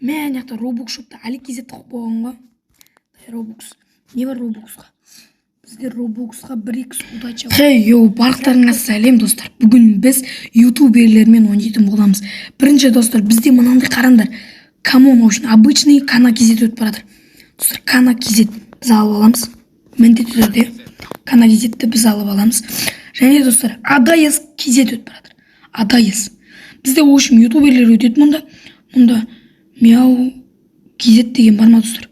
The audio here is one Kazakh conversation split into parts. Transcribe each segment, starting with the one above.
Мә жақта Robux шопта әлі кезет қып болған ғой. Robux. Не бар Robuxқа? Бізде Robuxқа 1x удача бар. Йоу, барлықтарыңа сәлем достар. Бүгін біз ютуберлермен ойнайтын боламыз. Бірінші достар, бізде мынандай қараңдар. Камон, очень обычный Кана кезет өтіп баратыр. Достар, Кана кезет біз алып аламыз. Міндетті түрде Кана кезетті біз алып аламыз. Және достар, Адайс кезет өтіп баратыр. Адайс. Бізде очень ютуберлер өтеді мұнда. Мяу кезет деген бар ма достар?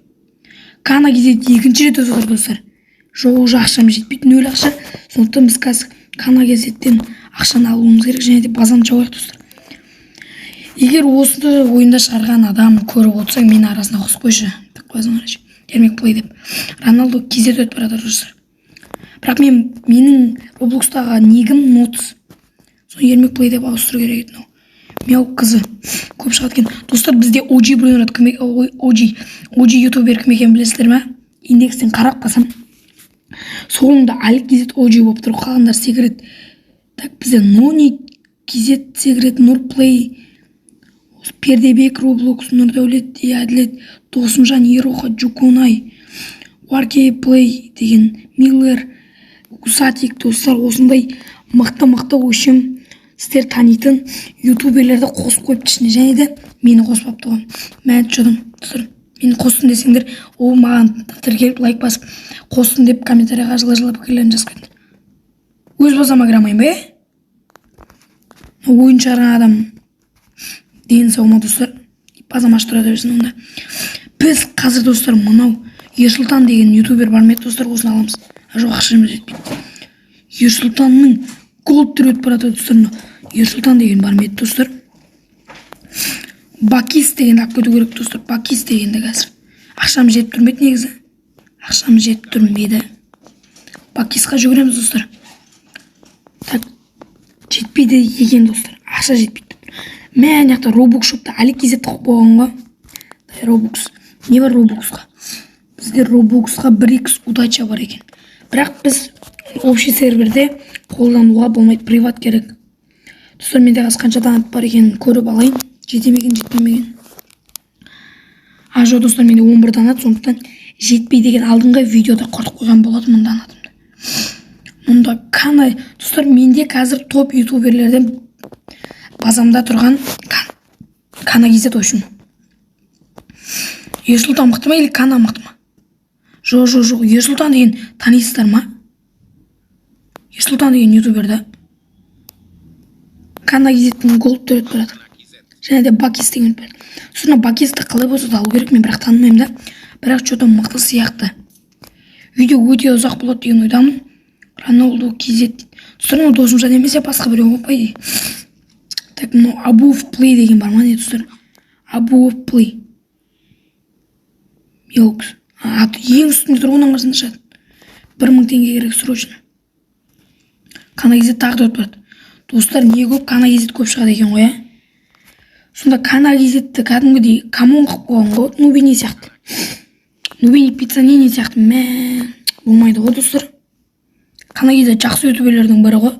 Кана кезет екінші рет өтіп достар. Жоқ, уже ақшам жетпейді, нөл ақша. Сондықтан біз қазір Кана кезеттен ақшаны алуымыз керек, және де базаны жауайық достар. Егер осы ойында шығарған адам көріп отырсаң, мені арасына қосып қойшы. Так базаны қарашы. Ермек плей деп. Роналдо кезет өтіп баратыр достар. Бірақ менің Роблокстағы нигім нотс. Соны Ермек плей деп ауыстыру керек еді. Мяу қызы көп шығады екен. Достар, бізде OG біреу OG ютубер кім екенін білесіздер ме? Индекстен қарап басам. Соңында әлі кезет OG болып тұр. Қалғандар секрет. Так, бізде Нони кезет секрет, Нұрплей, Пердебек, Роблокс, Нұрдәулет, Әділет, Досымжан, Ероха, Джукунай, Уаркей Плей деген Миллер, Усатик. Достар, осындай мықты өшім сіздер танитын ютуберлерді қосып қойып ішіне, және де мені қосып алып тұған. Мән жодым достар, мені қосын десеңдер, ол маған тіркеліп лайк басып қосын деп комментарияға жылы пікірлерін жазып кетті. Өз басама кірамайын бе? Ойын шығарған адам дені сау ма достар? Базам ашып тұрады берсін онда. Біз қазір достар мынау Ерсұлтан деген ютубер бар ма еді достар, осыны аламыз. Жоқ, ақшамыз жетпейді. Ерсұлтанның голд түрі өтіп барады достар. Ерсұлтан деген бар ма еді достар? Бакис деген алып кету керек достар. Бакис дегенді қазір. Ақшам жетіп тұрмайды негізі. Ақшам жетіп тұрмайды. Бакисқа жүгіреміз достар. Так, жетпейді екен достар. Ақша жетпейді. Мән жақта Robux шопта әлі кезет қып болған ғой. Robux. Не бар Robuxқа? Бізде Robuxқа 1x удача бар екен. Бірақ біз общий серверде қолдануға болмайды, приват керек. Достар, менде қазір қанша донат бар екенін көріп алайын. Жетпемеген. Жоқ достар, менде 11 донат, сондықтан жетпей деген алдыңғы видеода құртып қойған болады донатымды. Мұнда Кана, достар, менде қазір топ ютуберлерден базамда тұрған Кана кезет үшін. Ерсұлтан мықты ма или Кана мықты ма? Жоқ, Ерсұлтан деген танисыздар ма? Ерсұлтан деген ютуберді. Кана кезеттің голд түрі өтіп барады. Және де Бакис деген өтіп барады. Соны Бакисті қалай болса да алу керек, мен бірақ танымаймын да. Бірақ что-то мықты сияқты. Видео өте ұзақ болады деген ойдамын. Роналдо кезет. Достар, Досымжан емес, басқа біреу болып қойды. Так, Абуов Плей деген бар ма не достар? Абуов Плей. Йокс. Ең үстінде тұр, оның қасында шығады. 1000 теңге керек срочно. Кана кезет тағы да өтіп барады. Достар, не көп Кана кезет көп шығады екен ғой, ә? Сонда Кана кезетті кәдімгідей камон қып қойған ғой. Нубини сияқты. Нубини пиццанини сияқты. Болмайды ғой достар. Кана кезет жақсы ютуберлердің бірі ғой.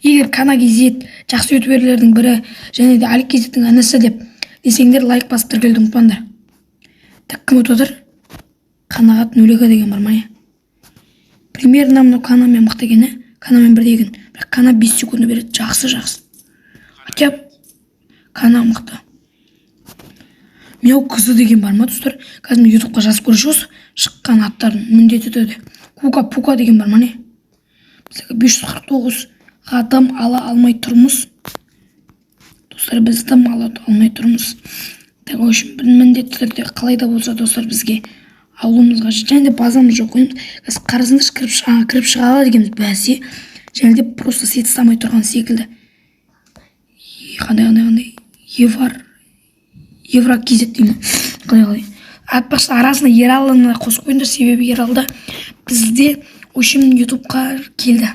Егер Кана кезет жақсы ютуберлердің бірі және де әлі кезеттің інісі деп десеңдер, лайк басып тіркелді ұмытпаңдар. Так, кім өтіп отыр? Қанағат нөлеге деген бар ма? Примерно мынау Канамен мықты екен, Канамен бірдей екен. Бірақ Кана 5 секунды береді. Жақсы. Хотя Кана мықты. Мяу қызы деген бар ма достар? Қазір мен ютубқа жазып көрші осы шыққан аттарын міндетті түрде. Пука деген бар ма не? Біздегі 549 дым ала алмай тұрмыз. Достар, біз дым ала алмай тұрмыз. Так, үшін міндетті түрде қалай да болса достар бізге алуымызға және де базамыз жоқ қойымыз. Қазір қарасыңдар кіріп шығала дегеніміз бәсе. Және де просто сет ұстамай тұрған секілді. Қандай Евро кезет деймін. Қалай. Атпақшы арасына Ералыны қосып қойыңдар, себебі Ералда бізде өшім ютубқа келді.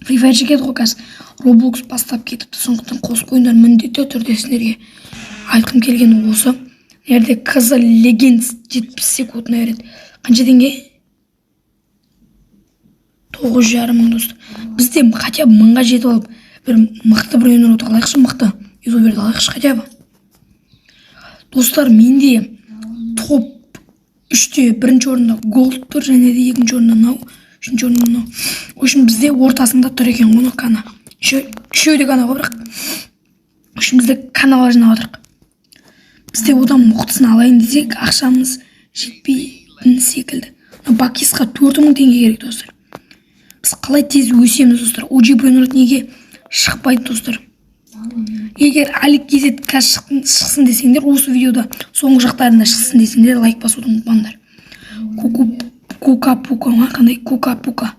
Фривайршы келді ғой қазір. Роблокс бастап кетіпті, сондықтан қосып қойыңдар, міндетті түрде сіздерге айтқым келгені осы. Nerede Kızıl Legends 70 секундына береді. Қанша теңге? 9,5 мың достар. Бізде хотя бы 1000-ға жетіп алып, бір мықты бір өнер отыр алайықшы, мықты ютуберді алайықшы хотя бы. Достар, менде топ 3-те бірінші орында голд тұр, және де екінші орында мынау, үшінші орында мынау. В общем, бізде ортасында тұр екен ғой кана. Үшеуі де кана ғой, бірақ в общем, бізде каналар жинап жатырық. Бізде одан мықтысын алайын десек, ақшамыз жетпейтін секілді. Бакисқа 4000 теңге керек, достар. Біз қалай тез өсеміз, достар? OG Brainrot неге шықпайды, достар? Егер Алик KZ шықсын десеңдер, осы видеода соңғы жақтарында шықсын десеңдер, лайк басуды ұмытпаңдар. Кока-пука ма? Қандай? Кока-пука.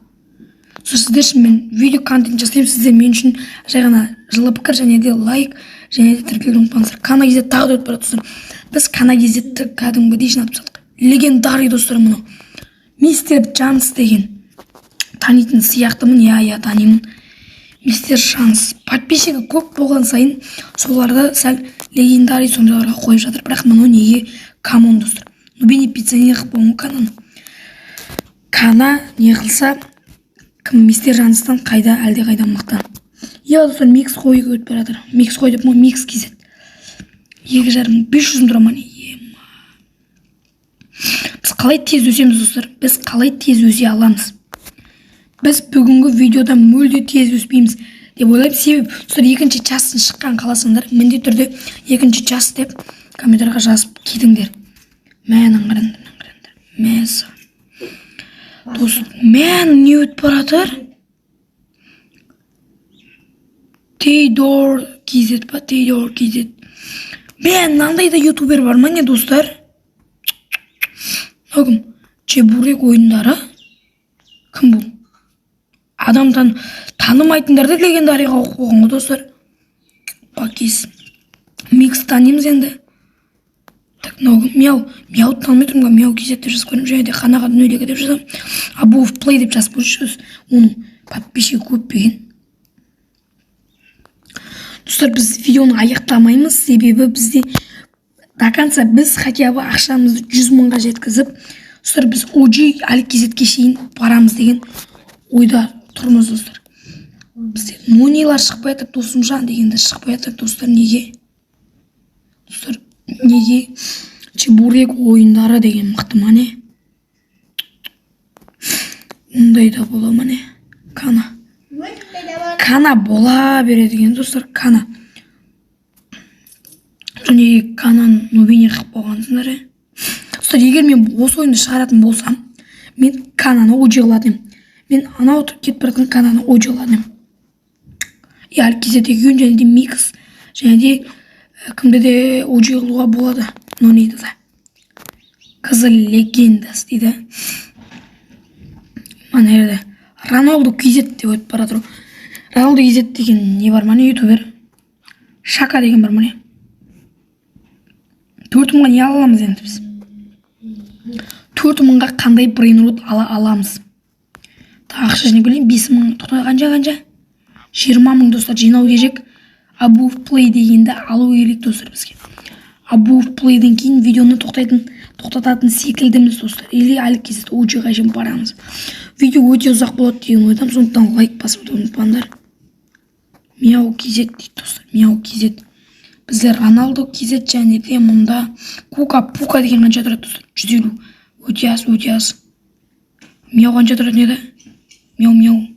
Сіздер үшін мен видео контент жасаймын, сіздер мен үшін жай ғана жылы пікір, және де лайк, және де тіркелуді ұмытпаңыздар. Кана KZ тағы да өтіп барады, достар. Біз Кана KZ-ті кәдімгідей жинатып жатырық. Легендарный, достар, мұны. Мистер Джанс деген танитын сияқтымын, я танимын. Мистер Шанс. Подписчигі көп болған сайын соларды сәл легендарий сондайларға қойып жатыр. Бірақ мұны неге камон, достар. Бені пицца не қып болуы Кананы. Кана не қылса, кім Мистер Жанстан қайда, әлде қайда мықты. Достар, микс қойығы өтіп баратыр. Микс қой деп, микс KZ. 2,500 тұраман. Біз қалай тез өсеміз, достар? Біз қалай тез өсе аламыз? Біз бүгінгі видеода мүлде тез өспейміз деп ойлаймын. Себебі, достар, екінші частын шыққан қаласыңдар, міндетті түрде екінші част деп комментарға жазып кетіңдер. Мәнің қараңдар. Мәсі. Достар, мән не өтіп баратыр? Тейдор KZ па? Тейдор KZ. Мен, мынандай да ютубер бар ма не, достар? Кім? Чебурек ойындары? Кім бұл? Адамдан танымайтындарды легендарийға қойған ғой, достар. Бакис. Микс танимыз енді. Так, мяу танымай тұрмға, мяу KZ деп жазып көрім, және де қанаға дүниелегі деп жазам. Абуов плей деп жазып көрші, оның подписчигі көп беген. Достар, біз видеоны аяқтамаймыз, себебі бізде до конца біз хотя бы ақшамызды 100 мыңға жеткізіп, достар, біз OG Алик KZ-ке шейін барамыз деген ойда тұрмыз, достар. Бізде нонилар шықпай атып, Досымжан дегенді шықпай атып, достар, неге? Достар, неге? Чебурек ойындары деген мықты ма не? Мұндай да бола ма не? Кана бола береді деген, достар, Кана. Және Канан нобене қып болғансыңдар, Достар, егер мен осы ойынды шығаратын болсам, мен Кананы OG қылатым. Мен ана отырып кетіп баратын Кананы OG қылатым. Алик KZ-ге және де микс, және де кімді де OG қылуға болады. Но нейді да. Қызыл легендас дейді. Мана ерді. Роналду KZ деп өтіп баратыр. Роналду KZ деген не бар ма не, ютубер? Шака деген бар ма не? 4000-ға не аламыз енді біз? 4000-ға қандай Brainrot ала аламыз? Ақша жинап келейін, 5000, қанша? 20 000, достар, жинау керек. Абуов плей дегенді алу керек, достар, бізге. Абуов плейден кейін видеоны тоқтататын секілдіміз, достар. Или Алик KZ OG-ға жем барамыз. Видео өте ұзақ болады деген ойдам, сондықтан лайк басуды ұмытпаңдар. Мяу KZ дейді, достар, мяу KZ. Біздер Роналду KZ және де мұнда Кока-пука деген қанша тұрады, достар? 150. Өте аз. Мяу қанша тұрады неді? Мяу.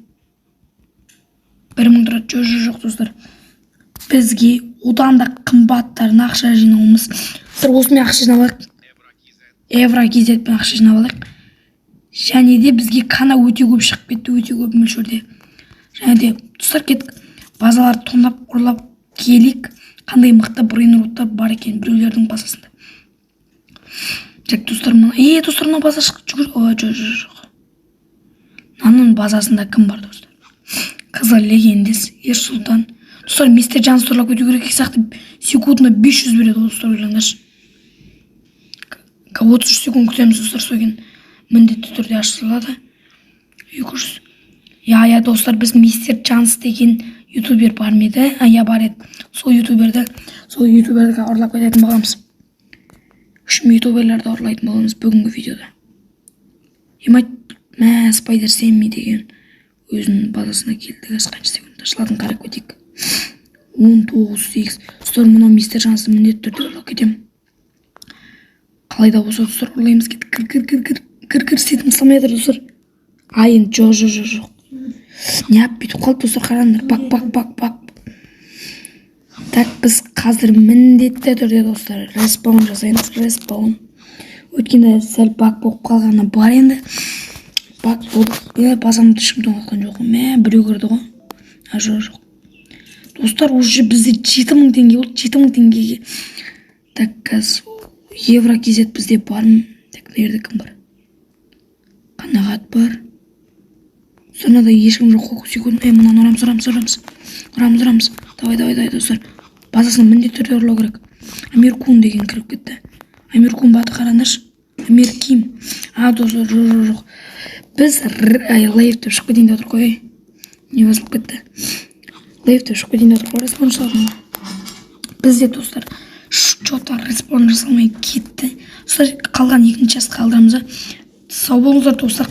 1000 тұрады. Жоқ, достар. Бізге одан да қымбаттарына ақша жинауымыз. Достар, осымен ақша жинап алайық. Евро KZ-пен ақша жинап алайық. Және де бізге Кана өте көп шығып кетті, өте көп мөлшерде. Және де, достар, кеттік. Базаларды тонап, ұрлап келік. Қандай мықты Brainroттар бар екен біреулердің базасында. Жек, достар, достар, мына база жүгір. Жоқ. Наның базасында кім бар, достар? Қызыл легендес, Ерсұлтан. Достар, Мистер Джанс тұрлап өте керек сияқты секундына 500 береді, достар, ойлаңдаршы. 33 секунд күтеміз, достар, соген міндетті түрде ашылады. 200. Достар, біз Мистер Джанс деген ютубер бар меді? Бар еді. Сол ютуберді ұрлап кететін боламыз. Үшім ютуберлерді ұрлайтын боламыз бүгінгі видеода. Спайдер Сэмми деген өзінің базасына келді. Қанша секунд ашылатын қарап кетейік. 19-8. Достар, мұнау Мистер Джансы міндетті түрде ұрлап кетемін. Қалай да болса достар ұрлаймыз. Кір сетім салмай жатыр достар. Енді жоқ. Не бүйтіп қалды достар, қараңдар. Бак. Так, біз қазір міндетті түрде достар респаун жасаймыз. Өткенде сәл бак болып қалғаны бар енді. Бак болды. Базамды ешкімден оққан жоқ. Біреу көрді ғой. Жоқ. Достар, уже бізде 7000 теңге болды. 7000 теңгеге. Так, қазір евро кезет бізде бар ма? Так, берді кім бар? Қанағат бар. Сонда ешкім жоқ. Қоқ секунд. Мұнан ұрамыз. Давай, достар. Базасын міндетті түрде ұрлау керек. Америкун деген кіріп кетті. Америкун баты қараңдаршы. Америким. Достар, жоқ. Біз лайфты шығып кетейін деп отыр қой. Не басылып кетті? Лайфты шығып кетейін деп отыр қой. Респон жасалған. Бізде достар что-то респон жасалмай кетті. Достар, қалған екінші жасқа қалдырамыз. Сау болыңыздар достар.